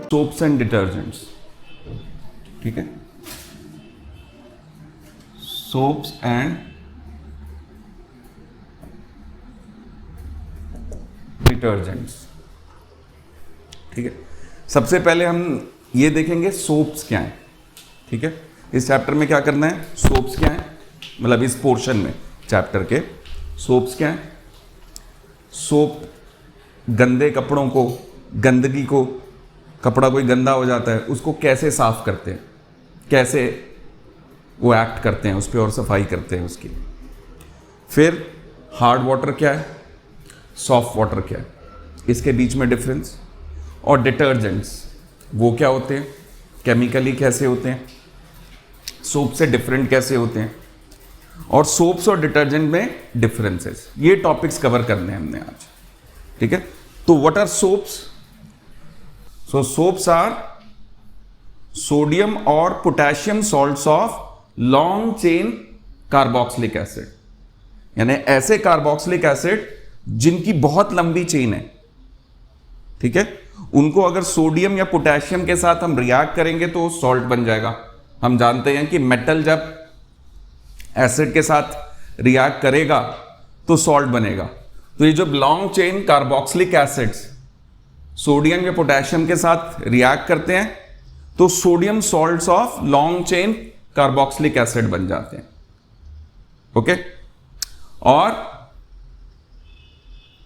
Soaps and detergents, ठीक है, soaps and detergents, ठीक है। सबसे पहले हम ये देखेंगे सोप्स क्या है, ठीक है। इस चैप्टर में क्या करना है, सोप्स क्या है, मतलब इस पोर्शन में चैप्टर के सोप्स क्या है। सोप गंदे कपड़ों को, गंदगी को, कपड़ा कोई गंदा हो जाता है उसको कैसे साफ करते हैं, कैसे वो एक्ट करते हैं उस पर और सफाई करते हैं उसकी। फिर हार्ड वाटर क्या है, सॉफ्ट वाटर क्या है, इसके बीच में डिफरेंस। और डिटर्जेंट्स वो क्या होते हैं, केमिकली कैसे होते हैं, सोप से डिफरेंट कैसे होते हैं, और सोप्स और डिटर्जेंट में डिफरेंसेस। ये टॉपिक्स कवर करने हैं हमने आज, ठीक है। तो what are soaps? So soaps are sodium और potassium salts of long chain carboxylic acid, यानी ऐसे कार्बोक्सिलिक एसिड जिनकी बहुत लंबी चेन है, ठीक है। उनको अगर सोडियम या पोटेशियम के साथ हम रिएक्ट करेंगे तो सॉल्ट बन जाएगा। हम जानते हैं कि मेटल जब एसिड के साथ रिएक्ट करेगा तो सॉल्ट बनेगा। तो ये जो long chain carboxylic acids sodium या पोटेशियम के साथ रिएक्ट करते हैं तो sodium salts of long chain carboxylic acid बन जाते हैं, ओके। और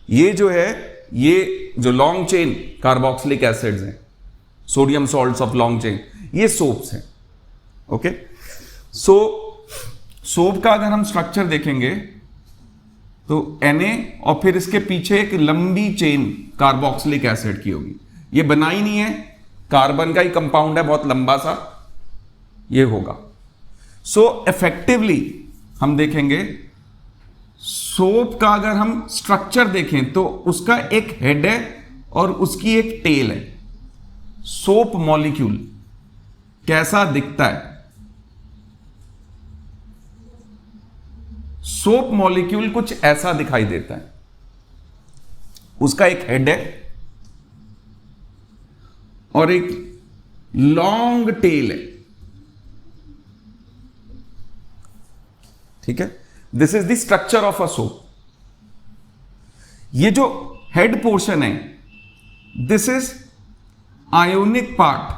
ये जो है, ये जो लॉन्ग चेन कार्बोक्सिलिक एसिड्स हैं, sodium salts of long chain, ये सोप्स हैं, ओके। सो सोप का अगर हम स्ट्रक्चर देखेंगे तो Na और फिर इसके पीछे एक लंबी चेन कार्बोक्सिलिक एसिड की होगी। ये बना ही नहीं है, कार्बन का ही कंपाउंड है, बहुत लंबा सा ये होगा। सो इफेक्टिवली हम देखेंगे सोप का अगर हम स्ट्रक्चर देखें तो उसका एक हेड है और उसकी एक टेल है। सोप मॉलिक्यूल कैसा दिखता है? सोप मॉलिक्यूल कुछ ऐसा दिखाई देता है। उसका एक हेड है और एक लॉन्ग टेल है, ठीक है। This is the structure of a soap. ये जो हेड पोर्शन है, दिस इज आयोनिक पार्ट,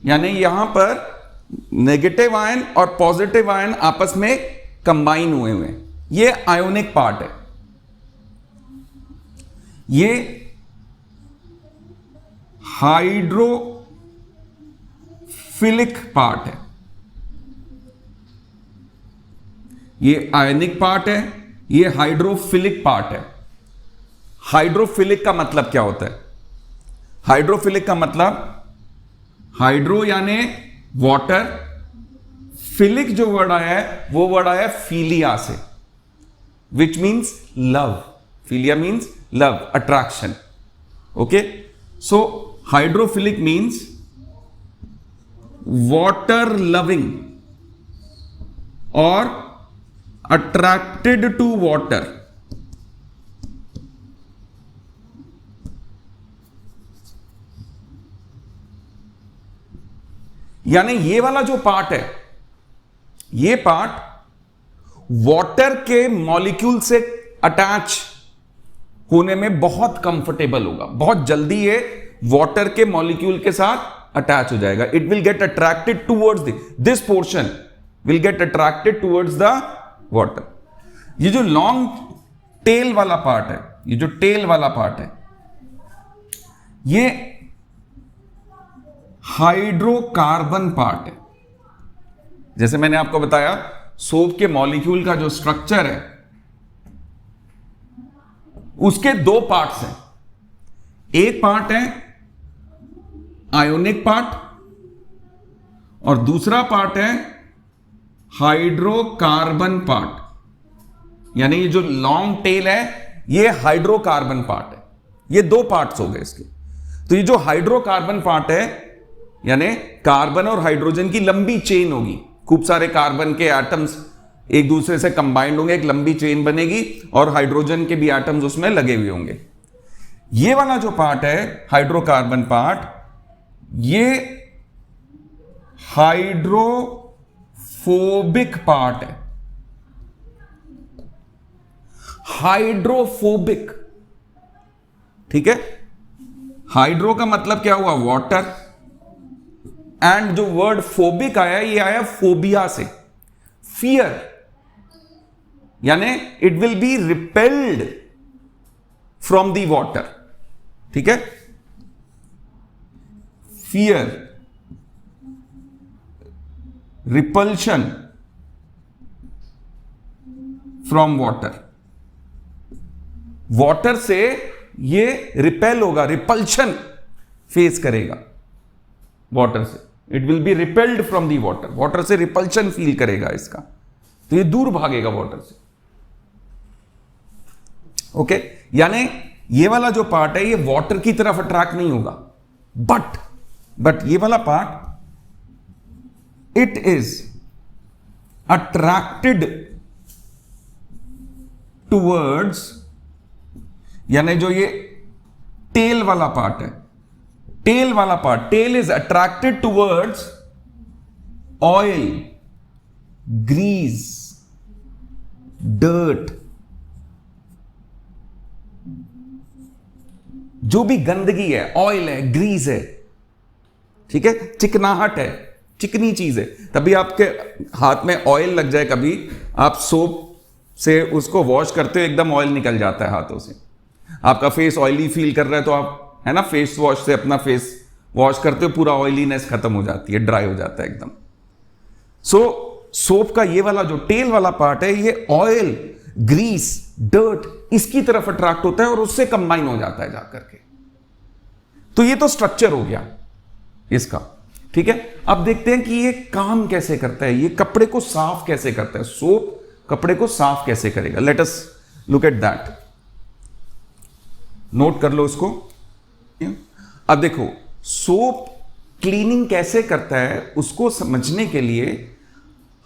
यानी यहां पर नेगेटिव आयन और पॉजिटिव आयन आपस में कंबाइन हुए हुए हैं, ये आयोनिक पार्ट है। ये हाइड्रोफिलिक पार्ट है, ये आयनिक पार्ट है, ये हाइड्रोफिलिक पार्ट है। हाइड्रोफिलिक का मतलब क्या होता है? हाइड्रोफिलिक का मतलब, हाइड्रो यानी वाटर, फिलिक जो वर्ड आया है वो वर्ड आया फीलिया से, which means love. Philia means love, attraction, okay. So hydrophilic means water loving और अट्रैक्टेड टू वाटर। यानी ये वाला जो पार्ट है, ये पार्ट वाटर के मॉलिक्यूल से अटैच होने में बहुत कंफर्टेबल होगा, बहुत जल्दी ये वाटर के मॉलिक्यूल के साथ अटैच हो जाएगा। It will get attracted towards this portion will get attracted towards the water. ये जो लॉन्ग टेल वाला पार्ट है, ये जो टेल वाला पार्ट है, ये हाइड्रोकार्बन पार्ट है। जैसे मैंने आपको बताया, सोप के मॉलिक्यूल का जो स्ट्रक्चर है उसके दो पार्ट्स हैं। एक पार्ट है आयोनिक पार्ट और दूसरा पार्ट है हाइड्रोकार्बन पार्ट। यानी ये जो लॉन्ग टेल है ये हाइड्रोकार्बन पार्ट है। ये दो पार्ट्स हो गए इसके। तो ये जो हाइड्रोकार्बन पार्ट है, यानी कार्बन और हाइड्रोजन की लंबी चेन होगी, खूब सारे कार्बन के एटम्स एक दूसरे से कंबाइंड होंगे, एक लंबी चेन बनेगी और हाइड्रोजन के भी एटम्स उसमें लगे हुए होंगे। ये वाला जो पार्ट है हाइड्रोकार्बन पार्ट, ये हाइड्रोफोबिक पार्ट है, हाइड्रोफोबिक। ठीक है, हाइड्रो का मतलब क्या हुआ, वाटर, एंड जो वर्ड फोबिक आया, ये आया फोबिया से, फियर, यानी it will be repelled from the water. ठीक है, fear, repulsion from water, water से ये रिपेल होगा, रिपल्शन फेस करेगा वाटर से, it will be repelled from the water, water से रिपल्शन फील करेगा इसका, तो ये दूर भागेगा वाटर से। ओके, यानी ये वाला जो पार्ट है ये वाटर की तरफ अट्रैक्ट नहीं होगा, बट ये वाला part it is attracted towards, यानी जो ये टेल वाला पार्ट है, टेल वाला part, tail is attracted towards oil, grease, dirt, जो भी गंदगी है, ऑयल है, ग्रीस है, ठीक है, चिकनाहट है, चिकनी चीज है। तभी आपके हाथ में ऑयल लग जाए, कभी आप सोप से उसको वॉश करते हो, एकदम ऑयल निकल जाता है हाथों से, आपका फेस ऑयली फील कर रहा है, तो आप, है ना, फेस वॉश से अपना फेस वॉश करते हो, पूरा ऑयलीनेस खत्म हो जाती है, ड्राई हो जाता है एकदम। सो सोप का ये वाला जो टेल वाला पार्ट है, ये ऑयल, ग्रीस, डर्ट, इसकी तरफ अट्रैक्ट होता है और उससे कंबाइन हो जाता है जाकर के। तो ये तो स्ट्रक्चर हो गया इसका। ठीक है, अब देखते हैं कि ये काम कैसे करता है, ये कपड़े को साफ कैसे करता है, सोप कपड़े को साफ कैसे करेगा। Late us look at that, note कर लो उसको। अब देखो, सोप क्लीनिंग कैसे करता है, उसको समझने के लिए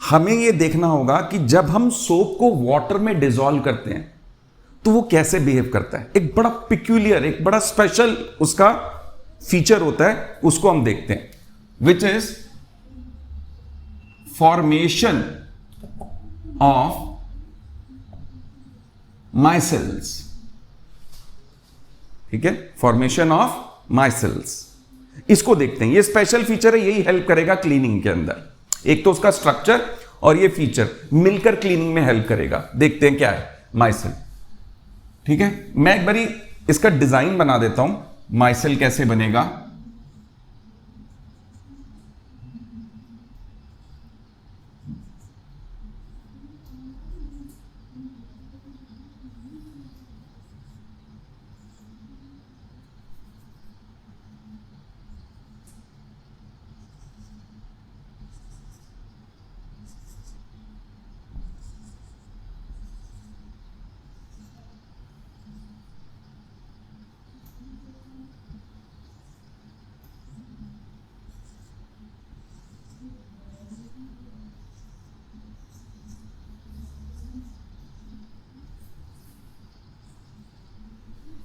हमें यह देखना होगा कि जब हम सोप को वाटर में डिसॉल्व करते हैं तो वो कैसे बिहेव करता है। एक बड़ा पिक्यूलियर, एक बड़ा स्पेशल उसका फीचर होता है, उसको हम देखते हैं, विच इज फॉर्मेशन ऑफ माइसेल्स। ठीक है, फॉर्मेशन ऑफ माइसेल्स, इसको देखते हैं। ये स्पेशल फीचर है, यही हेल्प करेगा क्लीनिंग के अंदर। एक तो उसका स्ट्रक्चर और ये फीचर मिलकर क्लीनिंग में हेल्प करेगा। देखते हैं क्या है माइसेल। ठीक है, मैं एक बारी इसका डिजाइन बना देता हूं, माइसेल कैसे बनेगा।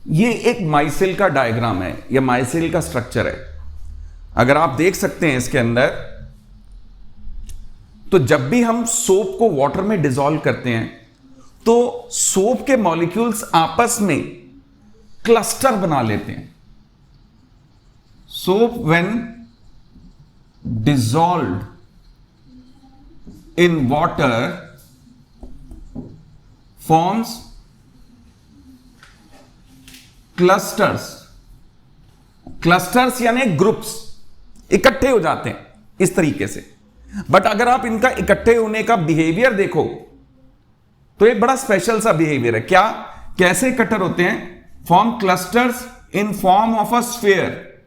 ये एक माइसेल का डायग्राम है, ये माइसेल का स्ट्रक्चर है। अगर आप देख सकते हैं इसके अंदर, तो जब भी हम सोप को वाटर में डिसॉल्व करते हैं तो सोप के मॉलिक्यूल्स आपस में क्लस्टर बना लेते हैं। Soap when dissolved in water forms clusters. Clusters यानी ग्रुप्स, इकट्ठे हो जाते हैं इस तरीके से। बट अगर आप इनका इकट्ठे होने का बिहेवियर देखो तो एक बड़ा स्पेशल सा बिहेवियर है। क्या, कैसे इकट्ठे होते हैं? Form clusters in form of a sphere.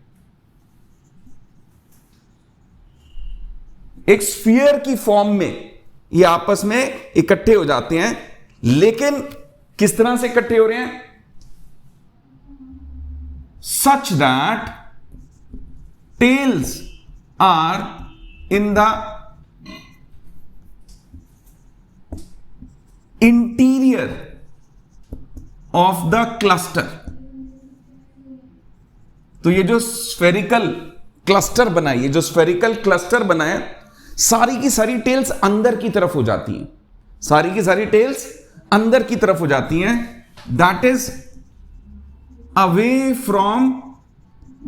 एक स्फीयर की फॉर्म में ये आपस में इकट्ठे हो जाते हैं। लेकिन किस तरह से इकट्ठे हो रहे हैं? such that tails are in the interior of the cluster। तो ये जो स्फेरिकल क्लस्टर बना है, ये जो स्फेरिकल क्लस्टर बना है, सारी की सारी टेल्स अंदर की तरफ हो जाती हैं, सारी की सारी टेल्स अंदर की तरफ हो जाती हैं। That is away from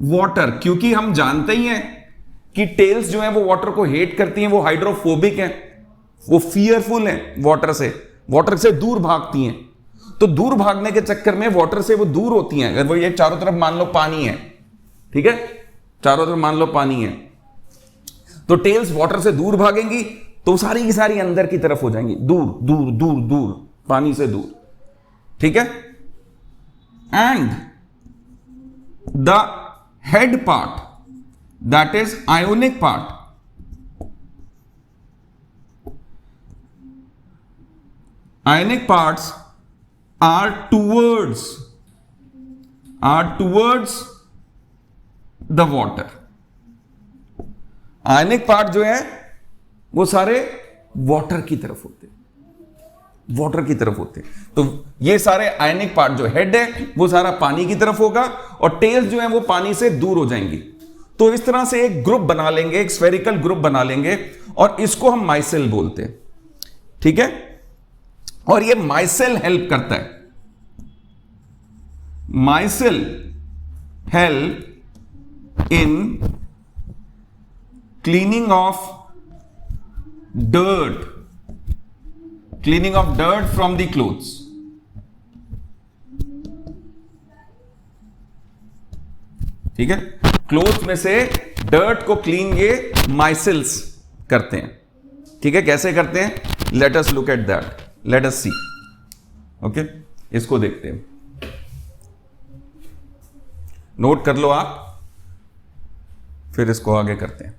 water, क्योंकि हम जानते ही हैं कि टेल्स जो है वो वाटर को हेट करती हैं, वो हाइड्रोफोबिक हैं, वो फियरफुल हैं वाटर से दूर भागती हैं। तो दूर भागने के चक्कर में वाटर से वो दूर होती हैं। अगर वो ये चारों तरफ मान लो पानी है, ठीक है, चारों तरफ मान लो पानी है, तो टेल्स वाटर से दूर भागेंगी तो सारी की सारी अंदर की तरफ हो जाएंगी, दूर दूर दूर दूर, पानी से दूर, ठीक है। And the head part, that is ionic part, ionic parts are towards the water. ionic part जो है वो सारे वाटर की तरफ होते हैं, वाटर की तरफ होते हैं। तो ये सारे आयनिक पार्ट जो हेड है वो सारा पानी की तरफ होगा और टेल्स जो है वो पानी से दूर हो जाएंगी। तो इस तरह से एक ग्रुप बना लेंगे, एक स्फेरिकल ग्रुप बना लेंगे और इसको हम माइसेल बोलते हैं, ठीक है। और ये माइसेल हेल्प करता है, myself help in cleaning of dirt, cleaning of dirt from the clothes. ठीक है, क्लोथ में से डर्ट को क्लीन ये माइसेल्स करते हैं, ठीक है। कैसे करते हैं, let us look at that, let us see, okay, इसको देखते हैं, नोट कर लो आप, फिर इसको आगे करते हैं।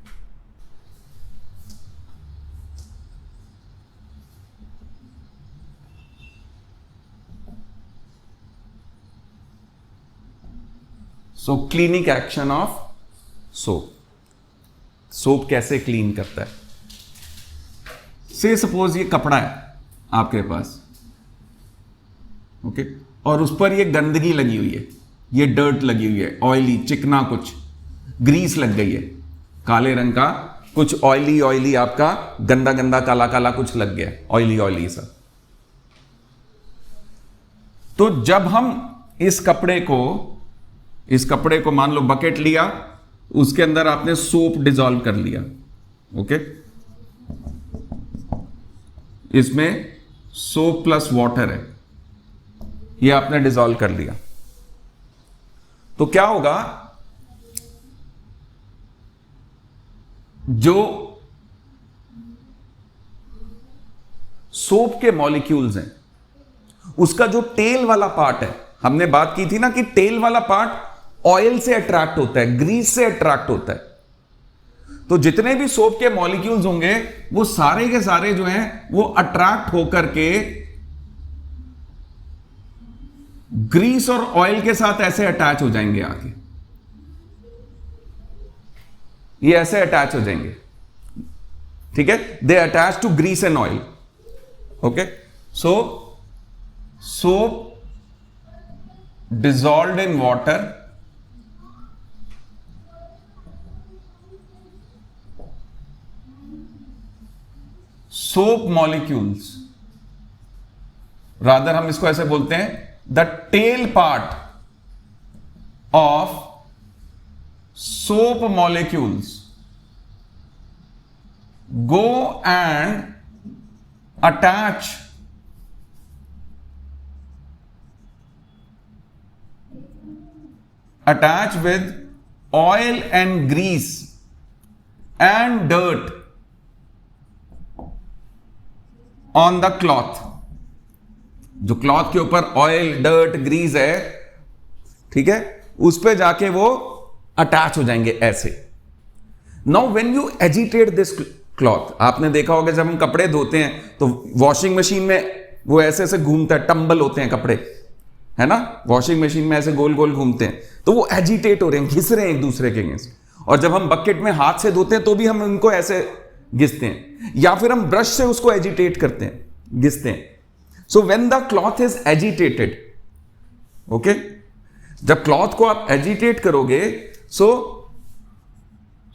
So cleaning action of soap, soap कैसे क्लीन करता है। से सपोज ये कपड़ा है आपके पास, ओके, और उस पर ये गंदगी लगी हुई है, ये डर्ट लगी हुई है, ऑयली चिकना, कुछ ग्रीस लग गई है, काले रंग का कुछ ऑयली ऑयली आपका गंदा गंदा काला काला कुछ लग गया, ऑयली ऑयली सा। तो जब हम इस कपड़े को मान लो बकेट लिया, उसके अंदर आपने सोप डिजॉल्व कर लिया, ओके, इसमें सोप प्लस वाटर है, ये आपने डिजॉल्व कर लिया, तो क्या होगा, जो सोप के मॉलिक्यूल्स हैं उसका जो टेल वाला पार्ट है, हमने बात की थी ना कि टेल वाला पार्ट ऑयल से अट्रैक्ट होता है, ग्रीस से अट्रैक्ट होता है। तो जितने भी सोप के मॉलिक्यूल्स होंगे वो सारे के सारे जो हैं वो अट्रैक्ट होकर के ग्रीस और ऑयल के साथ ऐसे अटैच हो जाएंगे, आगे ये ऐसे अटैच हो जाएंगे, ठीक है, they attach to grease and oil, okay. So soap dissolved in water soap molecules, rather हम इसको ऐसे बोलते हैं, the tail part of soap molecules go and attach with oil and grease and dirt on the cloth, जो cloth के ऊपर oil dirt grease है, ठीक है, उस पे जाके वो अटैच हो जाएंगे ऐसे। Now when you agitate this cloth, आपने देखा होगा जब हम कपड़े धोते हैं तो वॉशिंग मशीन में वो ऐसे ऐसे घूमता है, टंबल होते हैं कपड़े, है ना, वॉशिंग मशीन में ऐसे गोल गोल घूमते हैं, तो वो एजिटेट हो रहे हैं, घिस रहे हैं एक दूसरे के अगेंस्ट। और जब हम बकेट में हाथ से धोते हैं तो भी हम उनको ऐसे घिसते हैं, या फिर हम ब्रश से उसको एजिटेट करते हैं, घिसते हैं। So when the cloth is agitated, okay, जब क्लॉथ को आप एजिटेट करोगे, so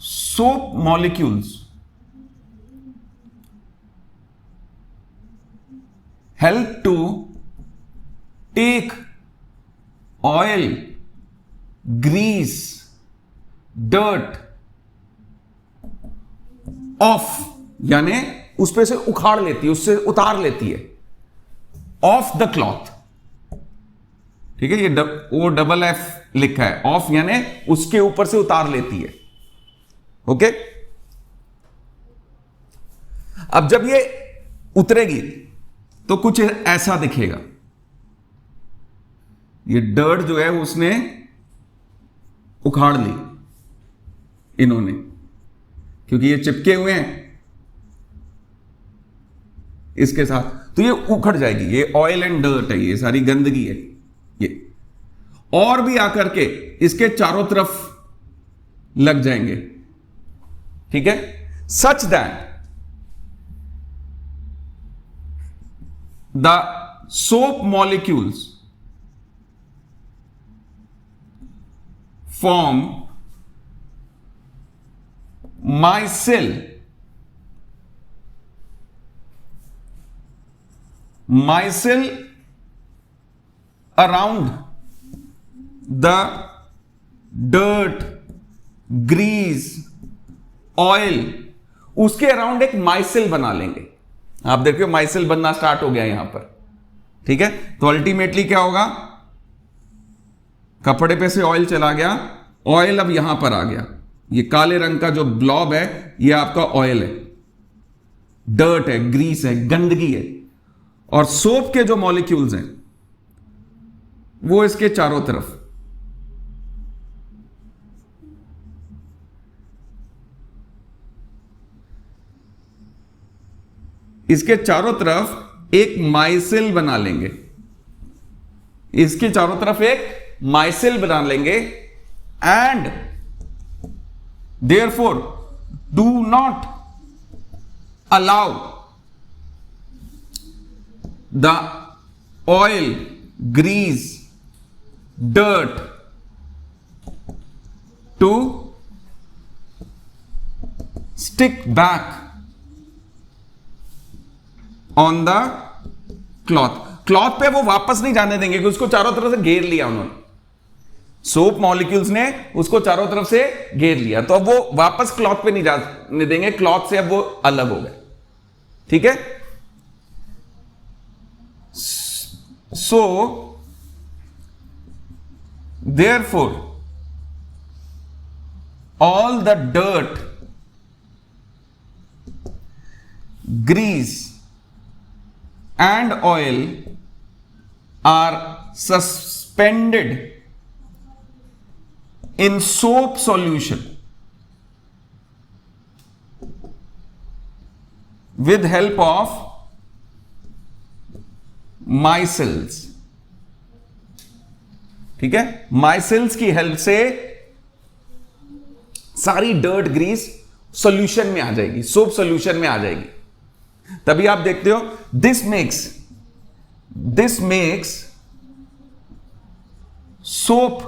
soap molecules help to take oil, grease, dirt off, यानी उस पे से उखाड़ लेती है, उससे उतार लेती है, ऑफ द क्लॉथ। ठीक है, ये ओ डबल एफ लिखा है, ऑफ यानी उसके ऊपर से उतार लेती है। ओके, अब जब ये उतरेगी तो कुछ ऐसा दिखेगा। ये डर्ट जो है उसने उखाड़ ली इन्होंने, क्योंकि ये चिपके हुए हैं इसके साथ, तो ये उखड़ जाएगी। ये ऑयल एंड डर्ट है, ये सारी गंदगी है ये, और भी आकर के इसके चारों तरफ लग जाएंगे। ठीक है, such that the soap molecules form micelle around the dirt, grease, oil, उसके अराउंड एक माइसेल बना लेंगे। आप देखिए माइसेल बनना स्टार्ट हो गया यहां पर। ठीक है, तो अल्टीमेटली क्या होगा, कपड़े पे से ऑयल चला गया, ऑयल अब यहां पर आ गया, ये काले रंग का जो ब्लॉब है ये आपका ऑयल है, डर्ट है, ग्रीस है, गंदगी है, और सोप के जो मॉलिक्यूल्स हैं वो इसके चारों तरफ। इसके चारों तरफ एक माइसेल बना लेंगे, इसके चारों तरफ एक माइसेल बना लेंगे, and therefore do not allow the oil, grease, dirt to stick back on the cloth. Cloth पे वो वापस नहीं जाने देंगे, कि उसको चारों तरफ से घेर लिया उन्होंने, सोप मॉलिक्यूल्स ने उसको चारों तरफ से घेर लिया, तो अब वो वापस क्लॉथ पे नहीं जाने देंगे, क्लॉथ से अब वो अलग हो गए। ठीक है, so therefore all the dirt, grease and oil are suspended in soap solution with help of micelles। ठीक है, माइसेल्स की हेल्प से सारी डर्ट, ग्रीस सॉल्यूशन में आ जाएगी, सोप सॉल्यूशन में आ जाएगी। तभी आप देखते हो this makes soap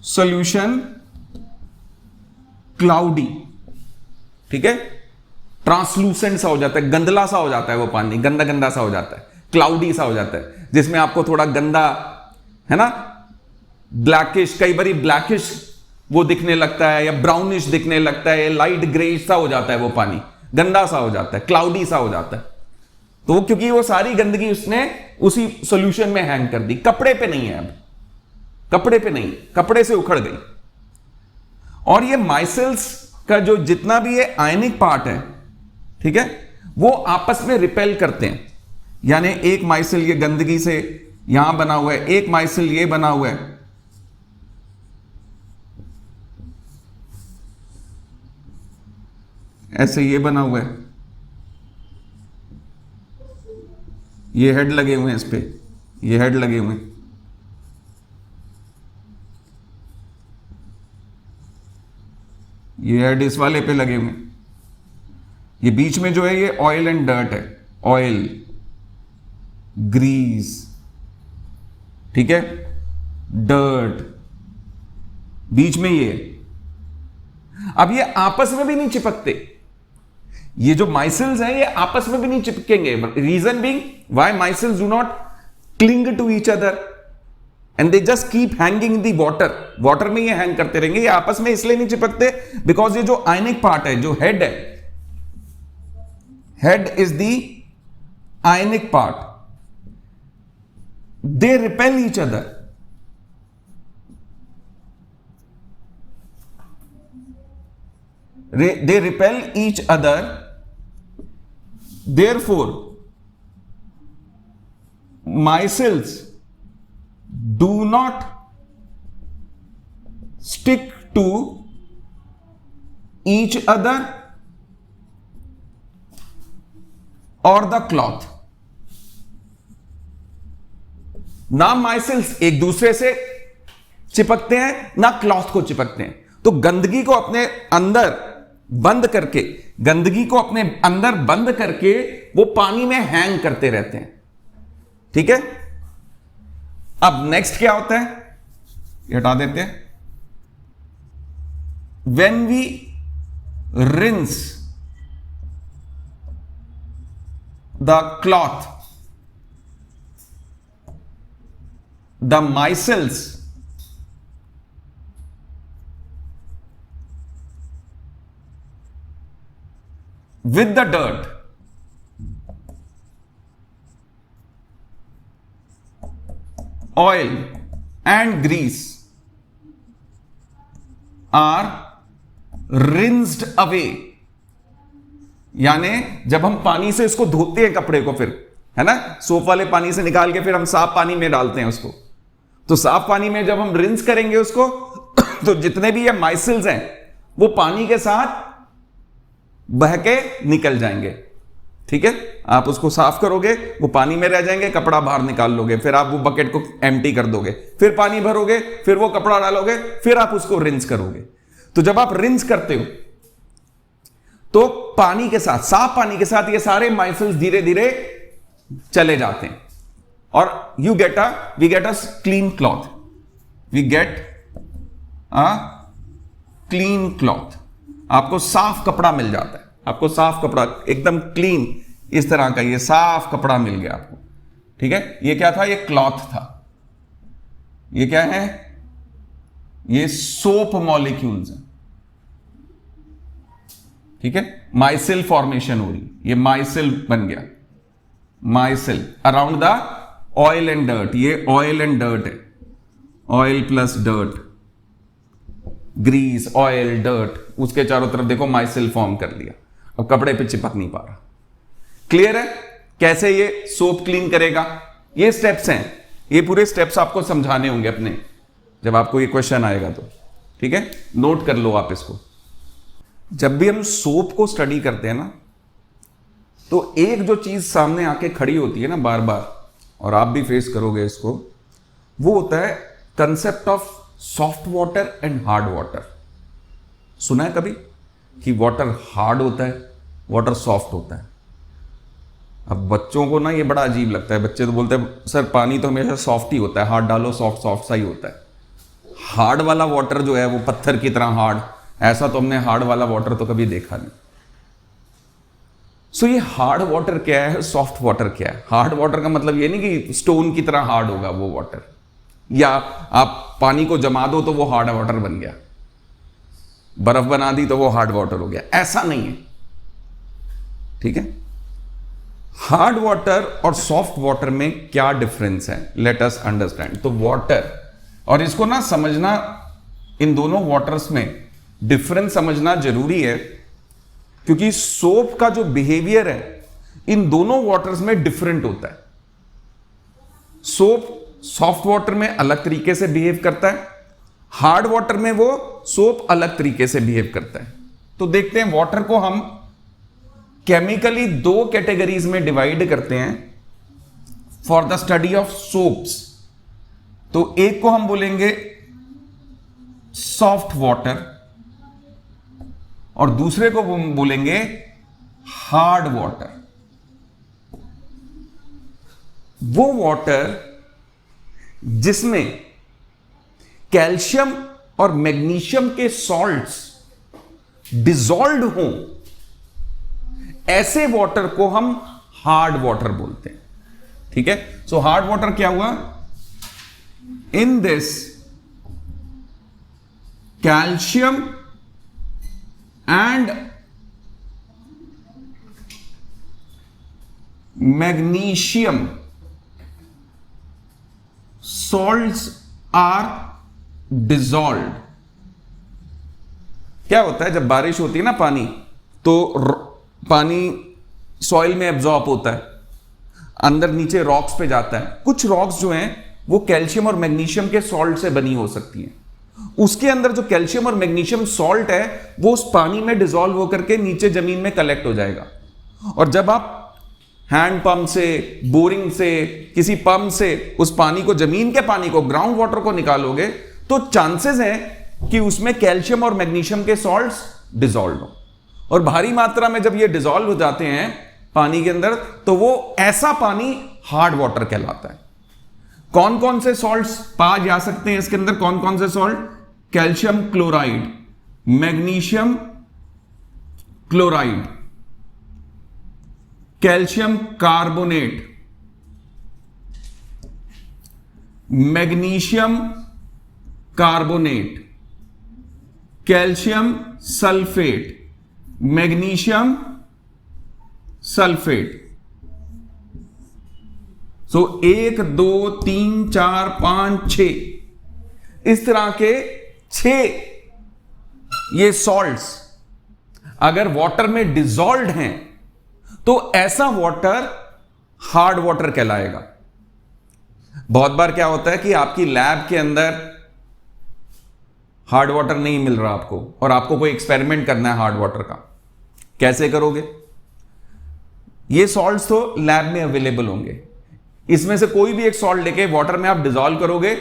solution cloudy. ठीक है, ट्रांसलूसेंट सा हो जाता है, गंदला सा हो जाता है वो पानी, गंदा गंदा सा हो जाता है, क्लाउडी सा हो जाता है, जिसमें आपको थोड़ा गंदा है ना, ब्लैकिश, कई बारी ब्लैकिश वो दिखने लगता है, या ब्राउनिश दिखने लगता है, लाइट ग्रेइश सा हो जाता है वो पानी, गंदा सा हो जाता है, क्लाउडी सा हो जाता है। तो क्योंकि वो सारी गंदगी उसने उसी सॉल्यूशन में हैंग कर दी, कपड़े पे नहीं है, अब कपड़े पे नहीं, कपड़े से उखड़ गई। और ये माइसेल्स का जो जितना भी ये आयनिक पार्ट है, ठीक है, वो आपस में रिपेल करते हैं। यानी एक माइसेल ये गंदगी से यहां बना हुआ है, एक माइसेल ये बना हुआ है, ऐसे ये बना हुआ है, ये हेड लगे हुए हैं इस पे, ये हेड लगे हुए हैं, ये हेड इस वाले पे लगे हुए हैं, ये बीच में जो है ये ऑयल एंड डर्ट है, ऑयल, ग्रीस। ठीक है, डर्ट, बीच में ये। अब ये आपस में भी नहीं चिपकते, ये जो माइसिल्स हैं ये आपस में भी नहीं चिपकेंगे। Reason being why micelles do not cling to each other and they just keep hanging in the water. Water में ये हैंग करते रहेंगे, ये आपस में इसलिए नहीं चिपकते बिकॉज ये जो आयनिक पार्ट है, जो हेड है, head is the ionic part, they repel each other. They repel each other, therefore micelles do not stick to each other or the cloth। ना माइसिल्स एक दूसरे से चिपकते हैं ना क्लॉथ को चिपकते हैं। तो गंदगी को अपने अंदर बंद करके, गंदगी को अपने अंदर बंद करके वो पानी में हैंग करते रहते हैं। ठीक है, अब नेक्स्ट क्या होता है, ये हटा देते हैं। When we rinse the cloth, the micelles with the dirt, oil and grease are rinsed away। यानी जब हम पानी से इसको धोते हैं कपड़े को, फिर है ना, सोप वाले पानी से निकाल के फिर हम साफ पानी में डालते हैं उसको, तो साफ पानी में जब हम रिंस करेंगे उसको तो जितने भी ये माइसिल्स हैं वो पानी के साथ बह के निकल जाएंगे। ठीक है, आप उसको साफ करोगे, वो पानी में रह जाएंगे, कपड़ा बाहर निकाल लोगे, फिर आप वो बकेट को एम्प्टी कर दोगे, फिर पानी भरोगे, फिर वो कपड़ा डालोगे, फिर आप उसको रिंस करोगे। तो जब आप रिंस करते हो तो पानी के साथ, साफ पानी के साथ ये सारे माइसिल्स धीरे धीरे चले जाते हैं और we get a clean cloth, we get a clean cloth. आपको साफ कपड़ा मिल जाता है, आपको साफ कपड़ा एकदम क्लीन, इस तरह का ये साफ कपड़ा मिल गया आपको। ठीक है, ये क्या था, ये क्लॉथ था। ये क्या है, ये सोप मॉलिक्यूल्स हैं। ठीक है, माइसिल फॉर्मेशन हो रही, ये माइसिल बन गया, micelle around the oil and dirt. ये ऑयल एंड डर्ट है, oil plus dirt, grease, oil, dirt, उसके चारों तरफ देखो माइसिल फॉर्म कर लिया। अब कपड़े पे चिपक नहीं पा रहा। क्लियर है कैसे ये सोप क्लीन करेगा? ये स्टेप्स हैं, ये पूरे स्टेप्स आपको समझाने होंगे अपने, जब आपको ये क्वेश्चन आएगा तो। ठीक है, नोट कर लो आप इसको। जब भी हम सोप को स्टडी करते हैं ना, तो एक जो चीज सामने आके खड़ी होती है ना बार बार, और आप भी फेस करोगे इसको, वो होता है concept of soft water and hard water. सुना है कभी कि वाटर हार्ड होता है, वाटर सॉफ्ट होता है? अब बच्चों को ना ये बड़ा अजीब लगता है, बच्चे तो बोलते हैं सर पानी तो हमेशा सॉफ्ट ही होता है, हार्ड डालो सॉफ्ट सॉफ्ट सा ही होता है। हार्ड वाला वाटर जो है वो पत्थर की तरह हार्ड, ऐसा तो हमने हार्ड वाला वाटर तो कभी देखा नहीं। सो ये हार्ड वाटर क्या है, सॉफ्ट वाटर क्या है? हार्ड वाटर का मतलब ये नहीं कि स्टोन की तरह हार्ड होगा वो वाटर, या आप पानी को जमा दो तो वो हार्ड वाटर बन गया, बर्फ बना दी तो वो हार्ड वाटर हो गया, ऐसा नहीं है। ठीक है, हार्ड वाटर और सॉफ्ट वाटर में क्या डिफरेंस है, लेट अस अंडरस्टैंड। तो वाटर, और इसको ना समझना, इन दोनों वाटर्स में डिफरेंस समझना जरूरी है, क्योंकि सोप का जो बिहेवियर है इन दोनों वाटर्स में डिफरेंट होता है। सोप सॉफ्ट वाटर में अलग तरीके से बिहेव करता है, हार्ड वाटर में वो सोप अलग तरीके से बिहेव करता है। तो देखते हैं, वाटर को हम केमिकली दो कैटेगरीज में डिवाइड करते हैं for the study of soaps. तो एक को हम बोलेंगे सॉफ्ट वाटर और दूसरे को हम बोलेंगे हार्ड वाटर। वो वाटर जिसमें कैल्शियम और मैग्नीशियम के सॉल्ट्स डिसॉल्व हों, ऐसे वाटर को हम हार्ड वाटर बोलते हैं। ठीक है, सो हार्ड वाटर क्या हुआ? In this calcium and magnesium salts are dissolved. क्या होता है जब बारिश होती है ना, पानी तो पानी सॉइल में एब्जॉर्ब होता है, अंदर नीचे रॉक्स पे जाता है। कुछ रॉक्स जो हैं वो कैल्शियम और मैग्नीशियम के सॉल्ट से बनी हो सकती हैं। उसके अंदर जो कैल्शियम और मैग्नीशियम सॉल्ट है वो उस पानी में डिसॉल्व होकर के नीचे जमीन में कलेक्ट हो जाएगा। और जब आप हैंड पंप से, बोरिंग से, किसी पंप से उस पानी को, जमीन के पानी को, ग्राउंड वाटर को निकालोगे तो चांसेस हैं कि उसमें कैल्शियम और मैग्नीशियम के सॉल्ट्स डिसॉल्व हो। और भारी मात्रा में जब ये डिसॉल्व हो जाते हैं पानी के अंदर तो वो ऐसा पानी हार्ड वाटर कहलाता है। कौन कौन से सॉल्ट्स पाए जा सकते हैं इसके अंदर? कौन कौन से salt? Calcium chloride, magnesium chloride, calcium carbonate, magnesium carbonate, calcium sulphate, magnesium sulphate. So 1 2 3 4 5 6 इस तरह के 6 ये सॉल्ट्स अगर वाटर में डिसॉल्व्ड हैं तो ऐसा वाटर हार्ड वाटर कहलाएगा। बहुत बार क्या होता है कि आपकी लैब के अंदर हार्ड वाटर नहीं मिल रहा आपको, और आपको कोई एक्सपेरिमेंट करना है हार्ड वाटर का। कैसे करोगे? ये सॉल्ट्स तो लैब में अवेलेबल होंगे, इसमें से कोई भी एक सॉल्ट लेके वाटर में आप डिसॉल्व करोगे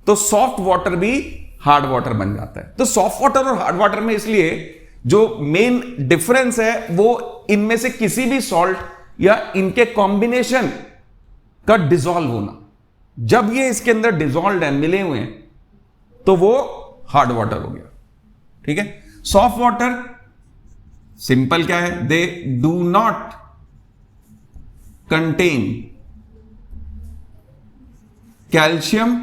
तो सॉफ्ट वाटर भी हार्ड वाटर बन जाता है। तो सॉफ्ट वाटर और हार्ड वाटर में इसलिए जो मेन डिफरेंस है वो इनमें से किसी भी सॉल्ट या इनके कॉम्बिनेशन का डिसॉल्व होना। जब ये इसके अंदर डिसॉल्व है, मिले हुए हैं, तो वो हार्ड वाटर हो गया। ठीक है, सॉफ्ट वाटर सिंपल क्या है? दे do not contain calcium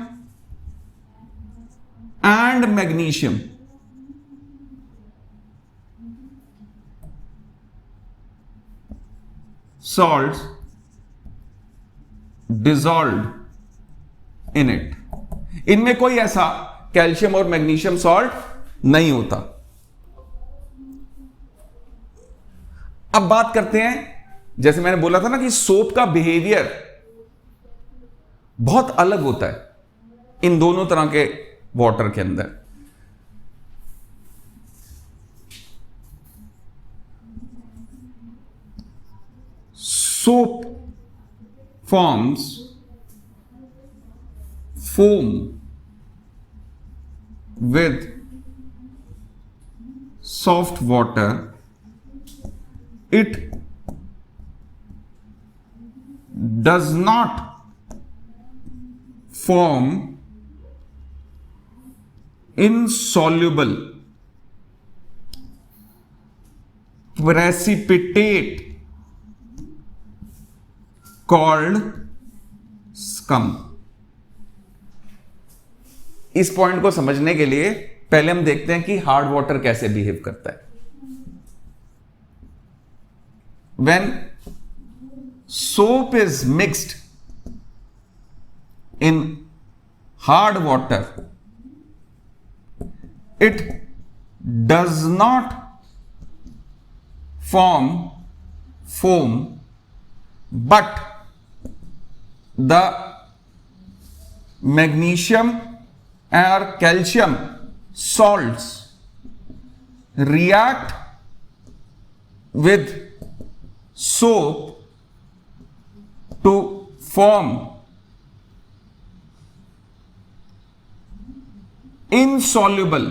and magnesium. Salts dissolved in it. इनमें कोई ऐसा कैल्शियम और मैग्नीशियम सॉल्ट नहीं होता। अब बात करते हैं, जैसे मैंने बोला था ना कि सोप का बिहेवियर बहुत अलग होता है इन दोनों तरह के वाटर के अंदर। Soap forms foam with soft water. It does not form insoluble precipitate called scum। इस पॉइंट को समझने के लिए पहले हम देखते हैं कि हार्ड वाटर कैसे बिहेव करता है। When soap is mixed in hard water, it does not form foam, but the magnesium or calcium salts react with soap to form insoluble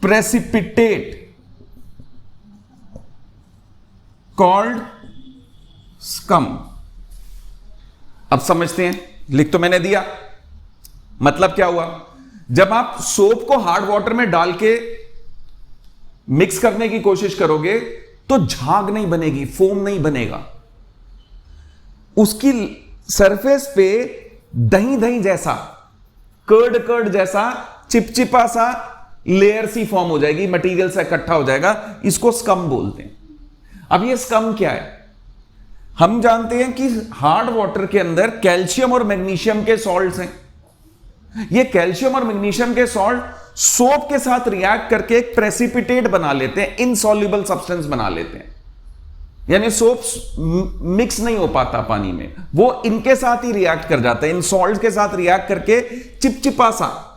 precipitate called scum। अब समझते हैं, लिख तो मैंने दिया। मतलब क्या हुआ, जब आप सोप को हार्ड वाटर में डाल के मिक्स करने की कोशिश करोगे तो झाग नहीं बनेगी, फोम नहीं बनेगा, उसकी सरफेस पे दही दही जैसा, कर्ड कर्ड जैसा, चिपचिपा सा लेयर सी फॉर्म हो जाएगी, मटेरियल से इकट्ठा हो जाएगा। इसको स्कम बोलते हैं। अब ये स्कम क्या है? हम जानते हैं कि हार्ड वाटर के अंदर कैल्शियम और मैग्नीशियम के सॉल्ट्स हैं। ये कैल्शियम और मैग्नीशियम के सॉल्ट सोप के साथ रिएक्ट करके एक प्रेसिपिटेट बना लेते हैं, इनसॉल्युबल सब्सटेंस बना लेते हैं। यानी सोप मिक्स नहीं हो पाता पानी में, वो इनके साथ ही रिएक्ट कर जाता है, इन सॉल्ट के साथ रिएक्ट करके चिपचिपा सा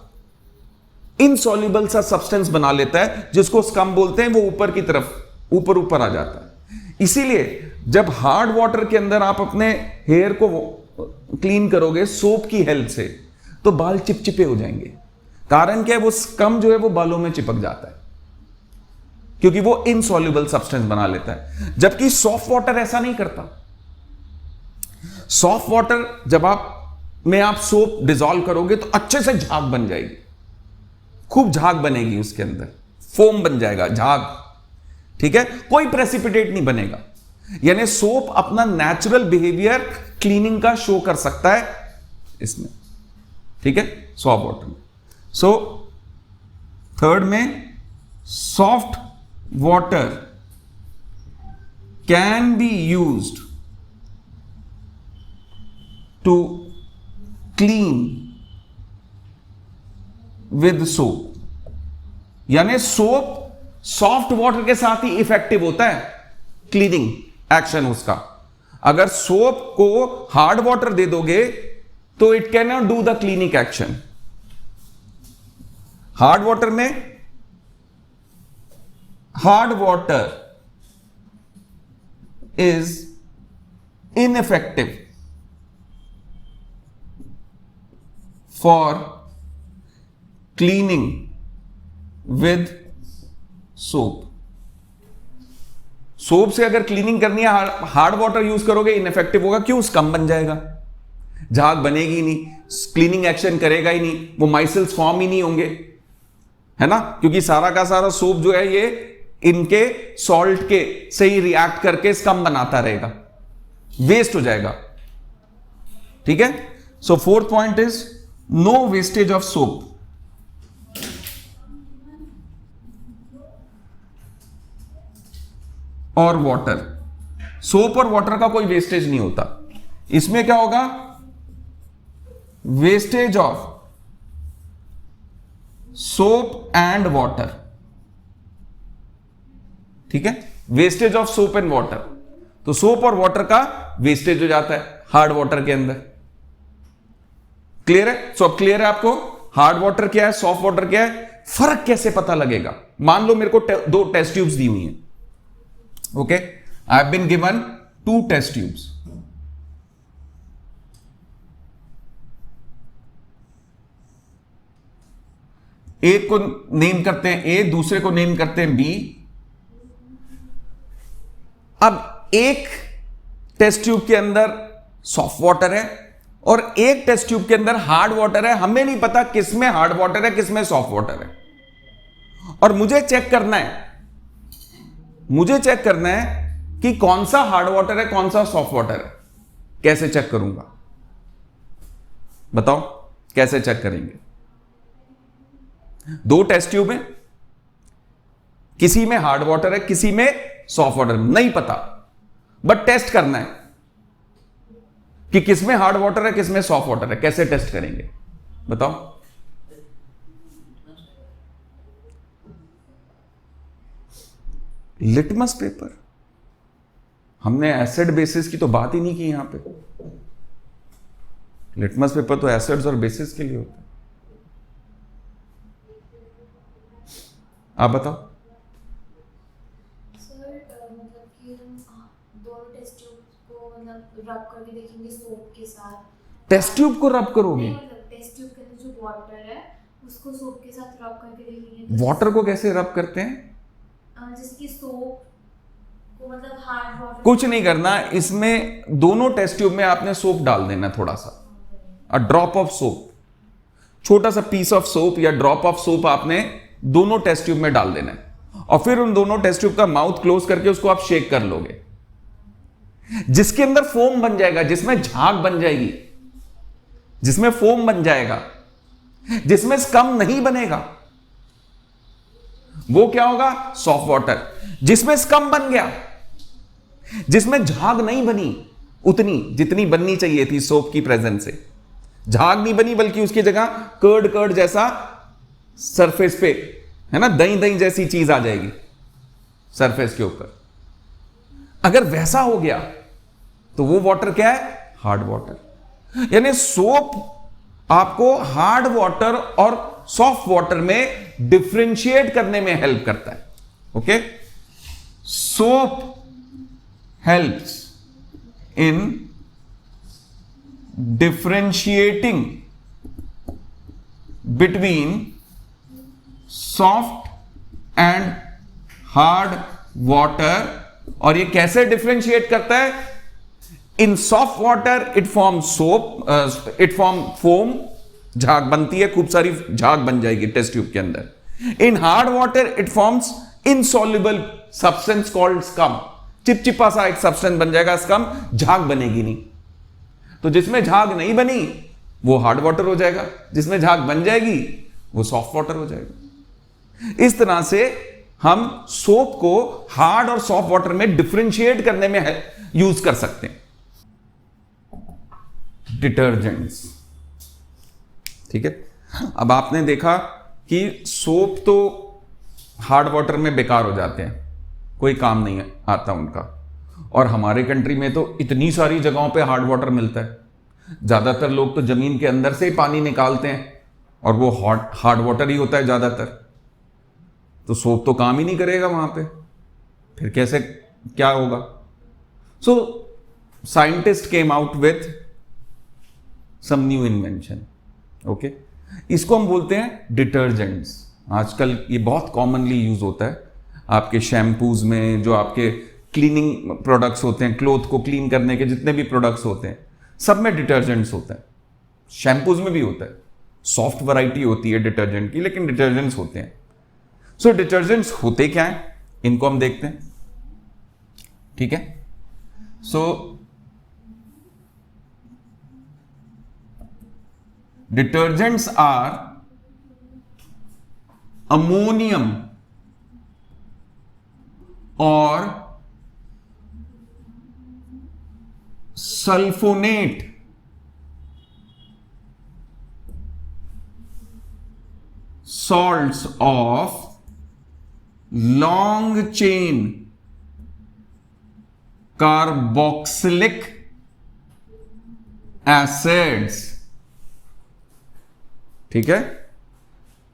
इनसॉल्युबल सा सब्सटेंस बना लेता है, जिसको स्कम बोलते हैं। वो ऊपर की तरफ ऊपर ऊपर आ जाता है। इसीलिए जब हार्ड वाटर के अंदर आप अपने हेयर को क्लीन करोगे सोप की हेल्प से, तो बाल चिपचिपे हो जाएंगे। कारण क्या है? वो स्कम जो है वो बालों में चिपक जाता है, क्योंकि वो इनसॉल्युबल सब्सटेंस बना लेता है। जबकि सॉफ्ट वाटर ऐसा नहीं करता। सॉफ्ट वाटर जब आप सोप डिसॉल्व करोगे तो अच्छे से झाग बन जाएगी, खूब झाग बनेगी, उसके अंदर फोम बन जाएगा, झाग। ठीक है, कोई प्रेसिपिटेट नहीं बनेगा। यानी सोप अपना नेचुरल बिहेवियर क्लीनिंग का शो कर सकता है इसमें। ठीक है, सॉफ्ट वाटर में। सो थर्ड में, soft water can be used to clean with soap. यानी सोप सॉफ्ट वाटर के साथ ही इफेक्टिव होता है क्लीनिंग एक्शन उसका। अगर सोप को हार्ड वाटर दे दोगे तो it can not do the cleaning action. Hard water में hard water is ineffective for cleaning with soap. Soap से अगर क्लीनिंग करनी है, हार्ड वाटर यूज करोगे, इनइफेक्टिव होगा। क्यों? स्कम बन जाएगा, झाग बनेगी नहीं, क्लीनिंग एक्शन करेगा ही नहीं, वो माइसेल्स फॉर्म ही नहीं होंगे, है ना। क्योंकि सारा का सारा सोप जो है ये इनके सॉल्ट के से ही रिएक्ट करके स्कम बनाता रहेगा, वेस्ट हो जाएगा। ठीक है, so fourth point is no wastage of soap. और वाटर, सोप और वाटर का कोई वेस्टेज नहीं होता। इसमें क्या होगा? Wastage of soap and water. ठीक है, wastage of soap and water. तो सोप और वाटर का वेस्टेज हो जाता है हार्ड वाटर के अंदर। क्लियर है? सो अब क्लियर है आपको हार्ड वाटर क्या है, सॉफ्ट वाटर क्या है, फर्क कैसे पता लगेगा। मान लो मेरे को दो टेस्ट ट्यूब्स दी हुई हैं। Okay, I have been given 2 test tubes. एक को नेम करते हैं ए, दूसरे को नेम करते हैं बी। अब एक टेस्ट ट्यूब के अंदर सॉफ्ट वाटर है और एक टेस्ट ट्यूब के अंदर हार्ड वाटर है। हमें नहीं पता किसमें हार्ड वाटर है, किसमें सॉफ्ट वाटर है। और मुझे चेक करना है कि कौन सा हार्ड वाटर है, कौन सा सॉफ्ट वाटर है। कैसे चेक करूंगा? बताओ कैसे चेक करेंगे? 2 टेस्ट ट्यूब है, किसी में हार्ड वाटर है, किसी में सॉफ्ट वाटर, नहीं पता, बट टेस्ट करना है कि किसमें हार्ड वाटर है, किसमें सॉफ्ट वाटर है। कैसे टेस्ट करेंगे बताओ? Litmus paper. हमने एसिड बेसिस की तो बात ही नहीं की यहां पे। लिटमस पेपर तो एसिड्स और बेसिस के लिए होता है। आप बताओ। सर मतलब कि हम दोनों टेस्ट ट्यूब को मतलब रब करके देखेंगे सोप के साथ। टेस्ट ट्यूब को रब करोगे? मतलब टेस्ट ट्यूब के अंदर जो वाटर है उसको सोप के साथ रब करके देखेंगे। वाटर को कैसे रब करते हैं? जिसकी सोप को मतलब हार्ड वाटर कुछ नहीं करना, इसमें दोनों टेस्ट ट्यूब में आपने सोप डाल देना, थोड़ा सा, अ ड्रॉप ऑफ सोप, छोटा सा पीस ऑफ सोप या ड्रॉप ऑफ सोप आपने दोनों टेस्ट ट्यूब में डाल देना है, और फिर उन दोनों टेस्ट ट्यूब का माउथ क्लोज करके उसको आप शेक कर लोगे, जिसके अंदर फोम बन जाएगा, जिसमें झाग बन जाएगी, जिसमें फोम बन जाएगा, जिसमें स्कम नहीं बनेगा, वो क्या होगा? Soft water. जिसमें स्कम बन गया, जिसमें झाग नहीं बनी उतनी जितनी बननी चाहिए थी सोप की प्रेजेंस से, झाग नहीं बनी बल्कि उसकी जगह कर्ड कर्ड जैसा सरफेस पे, है ना, दही दही जैसी चीज आ जाएगी सरफेस के ऊपर। अगर वैसा हो गया तो वो वाटर क्या है? Hard water. यानी सोप आपको हार्ड वाटर और सॉफ्ट वाटर में डिफरेंशिएट करने में हेल्प करता है। Okay, soap helps in differentiating between soft and hard water. और ये कैसे डिफरेंशिएट करता है? In soft water it form soap, it form foam, झाग बनती है, खूब सारी झाग बन जाएगी टेस्ट ट्यूब के अंदर। इन hard water it forms insoluble substance called scum, चिपचिपा सा एक सब्सटेंस बन जाएगा स्कम, झाग बनेगी नहीं। तो जिसमें झाग नहीं बनी वो हार्ड वाटर हो जाएगा, जिसमें झाग बन जाएगी वो सॉफ्ट वाटर हो जाएगा। इस तरह से हम सोप को हार्ड और सॉफ्ट वाटर में डिफरेंशिएट करने में यूज कर सकते हैं। डिटर्जेंट्स, ठीक है। अब आपने देखा कि सोप तो हार्ड वाटर में बेकार हो जाते हैं, कोई काम नहीं आता उनका, और हमारे कंट्री में तो इतनी सारी जगहों पे हार्ड वाटर मिलता है। ज्यादातर लोग तो जमीन के अंदर से ही पानी निकालते हैं और वो हार्ड वाटर ही होता है ज्यादातर, तो सोप तो काम ही नहीं करेगा वहां पे, फिर कैसे क्या होगा? So scientist came out with some new invention. Okay, इसको हम बोलते हैं डिटर्जेंट्स। आजकल ये बहुत कॉमनली यूज होता है आपके शैम्पूज में, जो आपके क्लीनिंग प्रोडक्ट्स होते हैं, क्लोथ को क्लीन करने के जितने भी प्रोडक्ट्स होते हैं सब में डिटर्जेंट्स होता है, शैम्पूज में भी होता है। सॉफ्ट वैरायटी होती है डिटर्जेंट की, लेकिन डिटर्जेंट्स होते हैं। सो डिटर्जेंट्स होते क्या हैं, इनको हम देखते हैं, ठीक है। सो डिटर्जेंट्स आर अमोनियम और sulfonate salts of long chain carboxylic acids, ठीक है।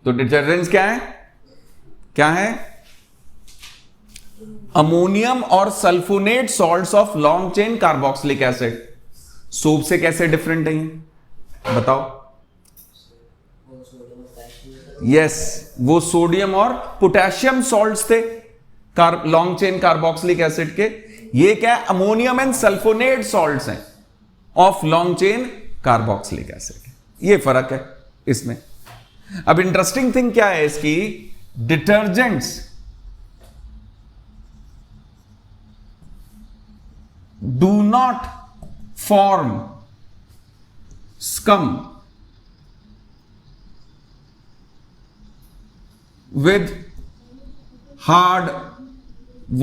तो डिटर्जेंट्स क्या है? क्या है? अमोनियम और sulphonate salts of long chain carboxylic acid. Soap से कैसे डिफरेंट है ये बताओ? यस, वो सोडियम और पोटेशियम सॉल्ट्स थे लॉन्ग चेन कार्बोक्सिलिक एसिड के। ये क्या है? अमोनियम एंड सल्फोनेट सॉल्ट्स हैं of long chain carboxylic acid. ये फर्क है इसमें। अब इंटरेस्टिंग थिंग क्या है इसकी, detergents do not form scum with hard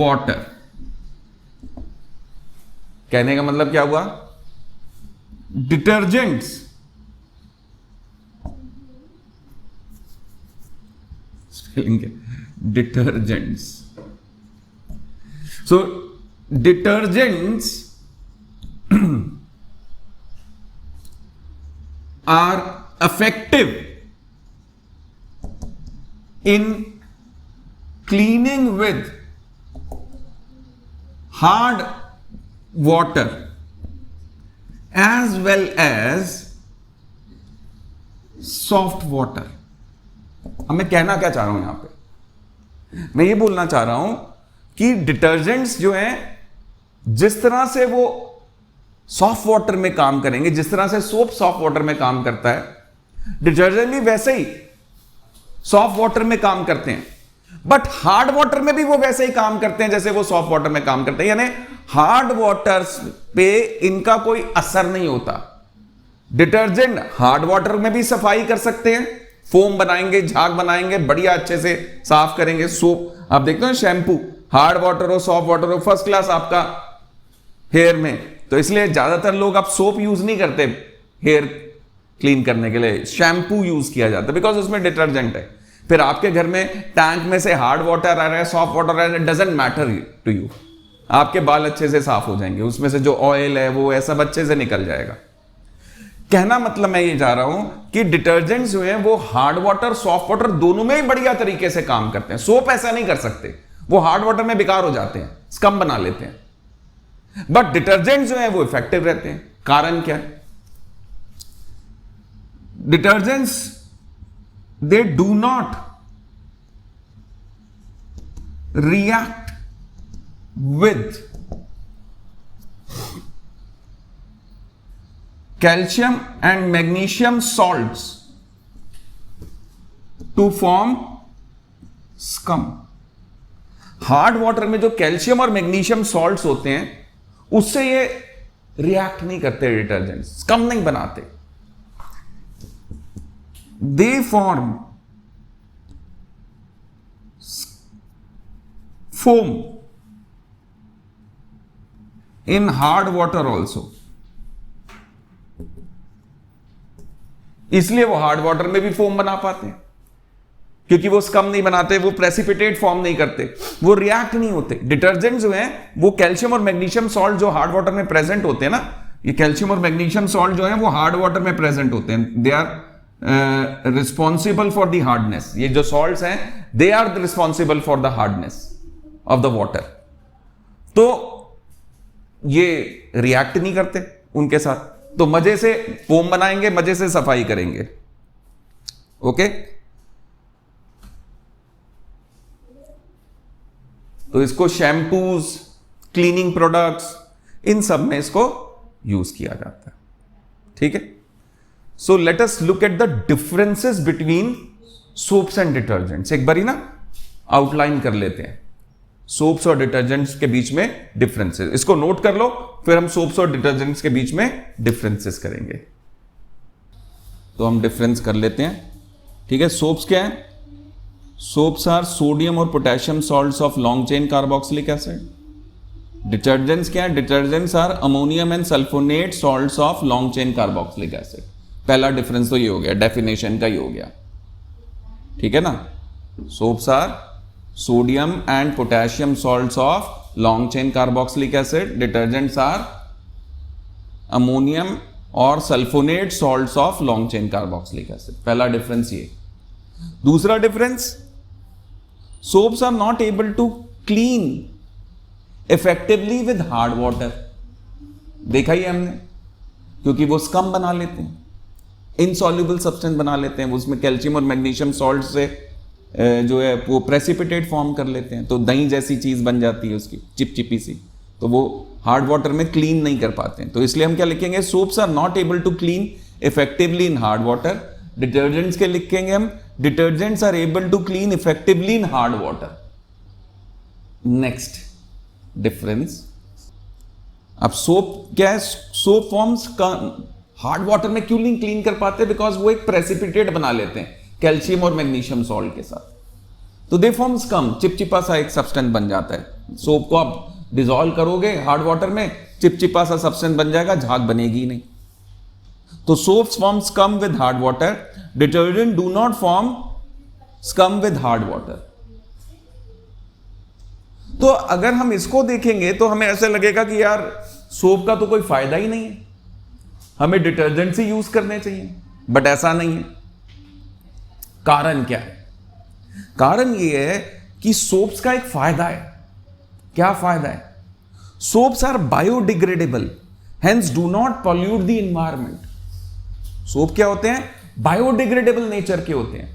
water। कहने का मतलब क्या हुआ? Detergents detergents so detergents are effective in cleaning with hard water as well as soft water। अब मैं कहना क्या चाह रहा हूं यहां पे? मैं ये बोलना चाह रहा हूं कि डिटर्जेंट्स जो हैं जिस तरह से वो सॉफ्ट वाटर में काम करेंगे, जिस तरह से सोप सॉफ्ट वाटर में काम करता है, डिटर्जेंट भी वैसे ही सॉफ्ट वाटर में काम करते हैं, बट हार्ड वाटर में भी वो वैसे ही काम करते हैं जैसे वो सॉफ्ट वाटर में काम करते हैं। यानी हार्ड वाटर पे इनका कोई असर नहीं होता। डिटर्जेंट हार्ड वाटर में भी सफाई कर सकते हैं, फोम बनाएंगे, झाग बनाएंगे, बढ़िया अच्छे से साफ करेंगे। सोप आप देखते हो शैम्पू, हार्ड वाटर हो सॉफ्ट वाटर हो, फर्स्ट क्लास आपका हेयर में। तो इसलिए ज्यादातर लोग अब सोप यूज नहीं करते हेयर क्लीन करने के लिए, शैम्पू यूज किया जाता है बिकॉज उसमें डिटर्जेंट है। फिर आपके घर में टैंक में से हार्ड वाटर आ रहा है, सॉफ्ट वाटर आ रहा है, डजंट मैटर टू यू, आपके बाल अच्छे से साफ हो जाएंगे, उसमें से जो ऑयल है वो सब अच्छे से निकल जाएगा। कहना मतलब मैं ये जा रहा हूं कि डिटर्जेंट्स जो हैं वो हार्ड वाटर सॉफ्ट वाटर दोनों में ही बढ़िया तरीके से काम करते हैं। सोप ऐसा नहीं कर सकते, वो हार्ड वाटर में बेकार हो जाते हैं, स्कम बना लेते हैं, बट डिटर्जेंट्स जो हैं वो इफेक्टिव रहते हैं। कारण क्या है? Detergents they do not react with calcium and magnesium salts to form scum. Hard water में जो कैल्शियम और मैग्नीशियम सॉल्ट्स होते हैं उससे ये रिएक्ट नहीं करते, डिटर्जेंट स्कम नहीं बनाते। They form foam in hard water also, इसलिए वो हार्ड वाटर में भी फोम बना पाते हैं, क्योंकि वो स्कम नहीं बनाते, वो प्रेसिपिटेट फॉर्म नहीं करते, वो रिएक्ट नहीं होते। डिटर्जेंट जो हैं वो कैल्शियम और मैग्नीशियम सॉल्ट जो हार्ड वाटर में प्रेजेंट होते हैं ना, ये कैल्शियम और मैग्नीशियम सॉल्ट जो है वो हार्ड वाटर में प्रेजेंट होते हैं, they are responsible for the hardness. ये जो सॉल्ट्स हैं they are responsible for the hardness of the water. तो ये रिएक्ट नहीं करते उनके साथ, तो मजे से फोम बनाएंगे, मजे से सफाई करेंगे। ओके, तो इसको शैम्पूज, क्लीनिंग प्रोडक्ट्स, इन सब में इसको यूज किया जाता है। ठीक है, so let us look at the differences between soaps and detergents. एक बारी ना आउटलाइन कर लेते हैं सोप्स और डिटर्जेंट्स के बीच में डिफरेंसेस। इसको नोट कर लो, फिर हम सोप्स और डिटर्जेंट्स के बीच में डिफरेंसेस करेंगे। तो हम डिफरेंस कर लेते हैं। ठीक है, सोप्स क्या है? सोप्स आर सोडियम और potassium salts of long chain carboxylic acid. Detergents क्या है? Detergents are ammonium and sulphonate salts of long chain carboxylic acid. पहला डिफरेंस तो ये हो गया, डेफिनेशन का ही हो गया। ठीक है ना, soaps are sodium and potassium salts of long chain carboxylic acid, detergents are ammonium और sulphonate salts of long chain carboxylic acid. पहला डिफरेंस ये। दूसरा difference, soaps are not able to clean effectively with hard water. देखा ही हमने, क्योंकि वो scum बना लेते हैं, इनसॉल्युबल सब्सटेंस बना लेते हैं, उसमें कैल्शियम और मैग्नीशियम सॉल्ट से जो है वो प्रेसिपिटेट फॉर्म कर लेते हैं, तो दही जैसी चीज बन जाती है उसकी, चिपचिपी सी, तो वो हार्ड वाटर में क्लीन नहीं कर पाते हैं। तो इसलिए हम क्या लिखेंगे? Soaps are not able to clean effectively in hard water. Detergents के लिखेंगे हम, detergents are able to clean effectively in hard water. Next difference, अब सोप क्या है? सोप फॉर्म्स का हार्ड वाटर में क्यों नहीं क्लीन कर पाते? बिकॉज वो एक प्रेसिपिटेट बना लेते हैं कैल्शियम और मैग्नीशियम सॉल्ट के साथ, तो दे फॉर्म स्कम, चिपचिपा सा एक सब्सटेंस बन जाता है। सोप को आप डिसॉल्व करोगे हार्ड वाटर में, चिपचिपा सा सब्सटेंस बन जाएगा, झाग बनेगी ही नहीं। तो soaps form scum with hard water, detergent do not form scum with hard water. तो अगर हम इसको देखेंगे तो हमें ऐसे लगेगा कि यार सोप का तो कोई फायदा ही नहीं है, हमें डिटर्जेंट से यूज करने चाहिए, बट ऐसा नहीं है। कारण क्या है? कारण यह है कि सोप्स का एक फायदा है। क्या फायदा है? Soaps are biodegradable, hence do not pollute the environment. Soap क्या होते हैं? बायोडिग्रेडेबल नेचर के होते हैं,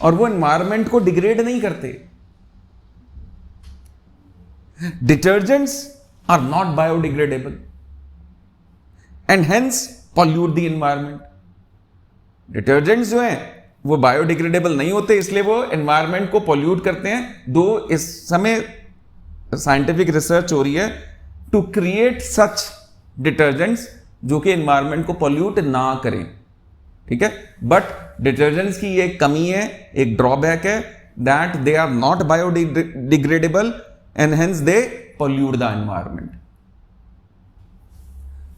और वो एनवायरमेंट को डिग्रेड नहीं करते। Detergents are not biodegradable and hence pollute the environment. Detergents जो हैं वो बायोडिग्रेडेबल नहीं होते, इसलिए वो एनवायरमेंट को पॉल्यूट करते हैं। दो इस समय साइंटिफिक रिसर्च हो रही है टू क्रिएट सच डिटर्जेंट्स जो कि एनवायरमेंट को पॉल्यूट ना करें, ठीक है। बट डिटर्जेंट्स की एक कमी है, एक ड्रॉबैक है, that they are not biodegradable and hence they pollute the environment.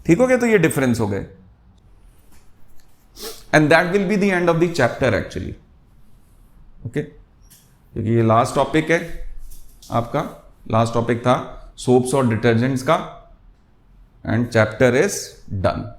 ठीक हो गया? तो ये डिफरेंस हो गए, and that will be the end of the chapter actually, okay. क्योंकि ये लास्ट टॉपिक है आपका, लास्ट टॉपिक था सोप्स और डिटर्जेंट्स का, एंड चैप्टर इज डन।